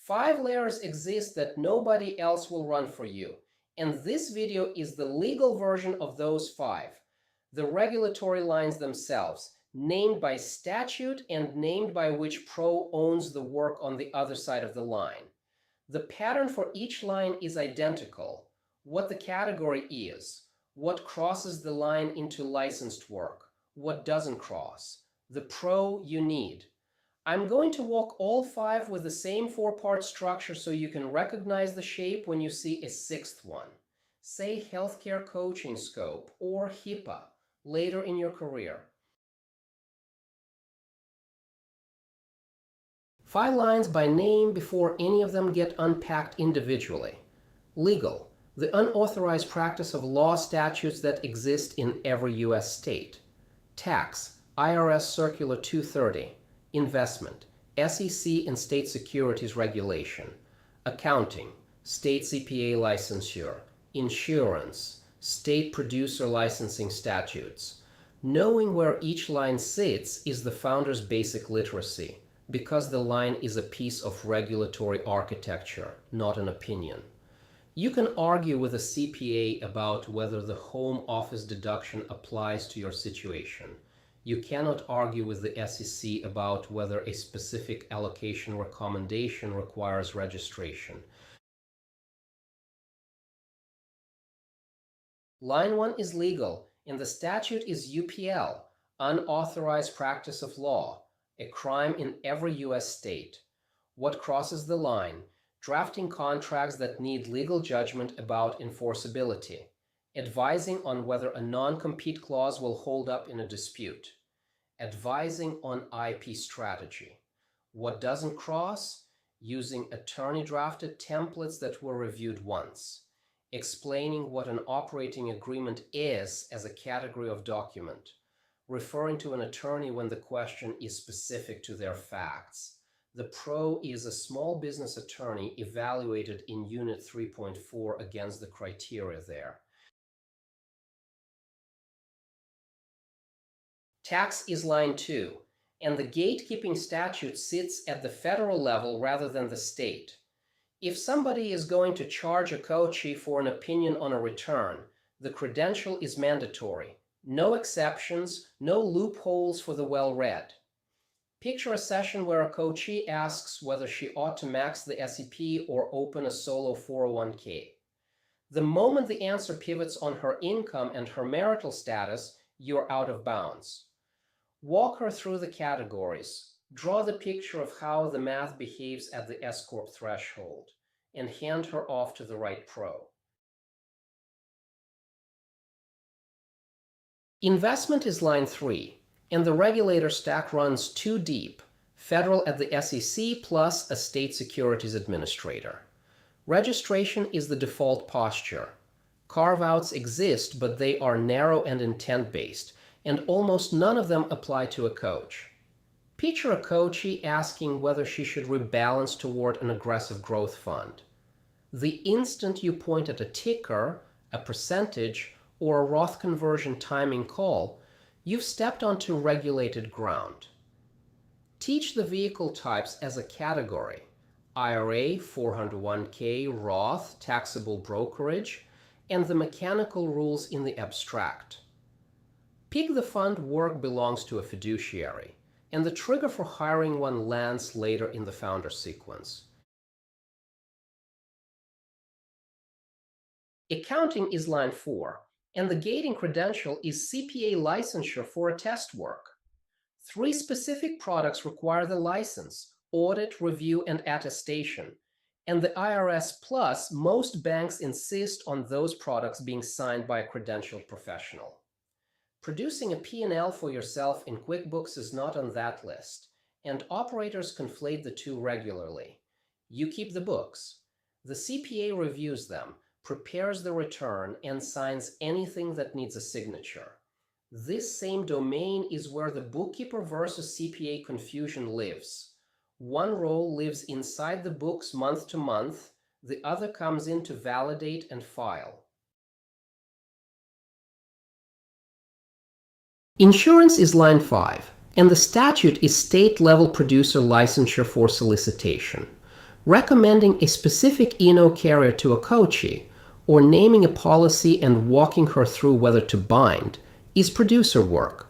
5 layers exist that nobody else will run for you, and this video is the legal version of those 5. The regulatory lines themselves, named by statute and named by which pro owns the work on the other side of the line. The pattern for each line is identical. What the category is, what crosses the line into licensed work, what doesn't cross, the pro you need. I'm going to walk all 5 with the same 4-part structure so you can recognize the shape when you see a 6th one. Say healthcare coaching scope or HIPAA later in your career. 5 lines by name before any of them get unpacked individually. Legal, the unauthorized practice of law statutes that exist in every U.S. state. Tax, IRS Circular 230. Investment, SEC and state securities regulation. Accounting, state CPA licensure. Insurance, state producer licensing statutes. Knowing where each line sits is the founder's basic literacy, because the line is a piece of regulatory architecture, not an opinion. You can argue with a CPA about whether the home office deduction applies to your situation. You cannot argue with the SEC about whether a specific allocation recommendation requires registration. Line 1 is legal, and the statute is UPL, Unauthorized Practice of Law, a crime in every U.S. state. What crosses the line? Drafting contracts that need legal judgment about enforceability. Advising on whether a non-compete clause will hold up in a dispute. Advising on IP strategy. What doesn't cross? Using attorney-drafted templates that were reviewed once. Explaining what an operating agreement is as a category of document. Referring to an attorney when the question is specific to their facts. The pro is a small business attorney evaluated in Unit 3.4 against the criteria there. Tax is line 2, and the gatekeeping statute sits at the federal level rather than the state. If somebody is going to charge a coachee for an opinion on a return, the credential is mandatory. No exceptions, no loopholes for the well-read. Picture a session where a coachee asks whether she ought to max the SEP or open a solo 401k. The moment the answer pivots on her income and her marital status, you're out of bounds. Walk her through the categories, draw the picture of how the math behaves at the S-corp threshold, and hand her off to the right pro. Investment is line 3, and the regulator stack runs 2 deep, federal at the SEC plus a state securities administrator. Registration is the default posture. Carve-outs exist, but they are narrow and intent-based, and almost none of them apply to a coach. Picture a coachee asking whether she should rebalance toward an aggressive growth fund. The instant you point at a ticker, a percentage, or a Roth conversion timing call, you've stepped onto regulated ground. Teach the vehicle types as a category: IRA, 401k, Roth, taxable brokerage, and the mechanical rules in the abstract. Pick the fund work belongs to a fiduciary, and the trigger for hiring one lands later in the founder sequence. Accounting is line 4, and the gating credential is CPA licensure for a test work. 3 specific products require the license: audit, review, and attestation. And the IRS plus, most banks insist on those products being signed by a credentialed professional. Producing a P&L for yourself in QuickBooks is not on that list, and operators conflate the two regularly. You keep the books. The CPA reviews them, prepares the return, and signs anything that needs a signature. This same domain is where the bookkeeper versus CPA confusion lives. One role lives inside the books month to month, the other comes in to validate and file. Insurance is line 5, and the statute is state-level producer licensure for solicitation. Recommending a specific E&O carrier to a coachee, or naming a policy and walking her through whether to bind, is producer work.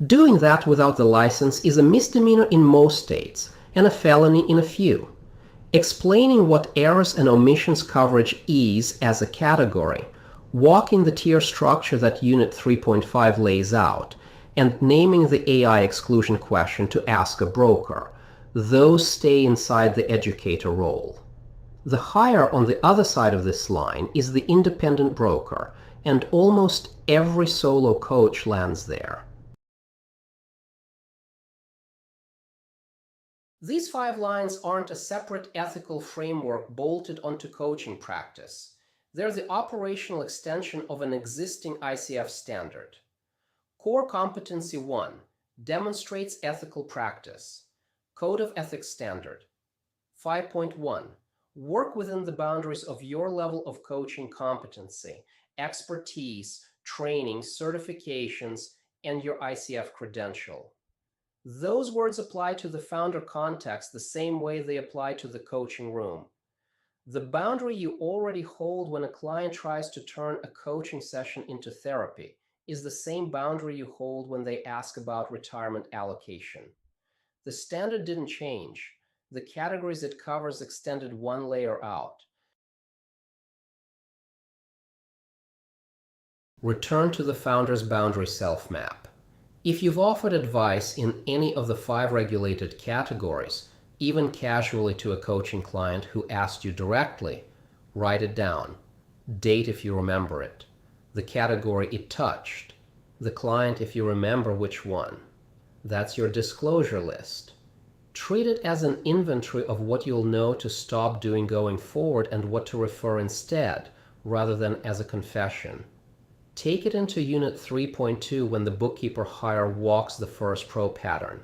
Doing that without the license is a misdemeanor in most states and a felony in a few. Explaining what errors and omissions coverage is as a category, walking the tier structure that Unit 3.5 lays out, and naming the AI exclusion question to ask a broker, those stay inside the educator role. The hire on the other side of this line is the independent broker, and almost every solo coach lands there. These 5 lines aren't a separate ethical framework bolted onto coaching practice. They're the operational extension of an existing ICF standard. Core Competency 1 demonstrates ethical practice. Code of Ethics Standard. 5.1. Work within the boundaries of your level of coaching competency, expertise, training, certifications, and your ICF credential. Those words apply to the founder context the same way they apply to the coaching room. The boundary you already hold when a client tries to turn a coaching session into therapy is the same boundary you hold when they ask about retirement allocation. The standard didn't change. The categories it covers extended one layer out. Return to the founder's boundary self-map. If you've offered advice in any of the 5 regulated categories, even casually to a coaching client who asked you directly, write it down. Date if you remember it. The category it touched. The client if you remember which one. That's your disclosure list. Treat it as an inventory of what you'll know to stop doing going forward and what to refer instead, rather than as a confession. Take it into Unit 3.2 when the bookkeeper hire walks the first pro pattern.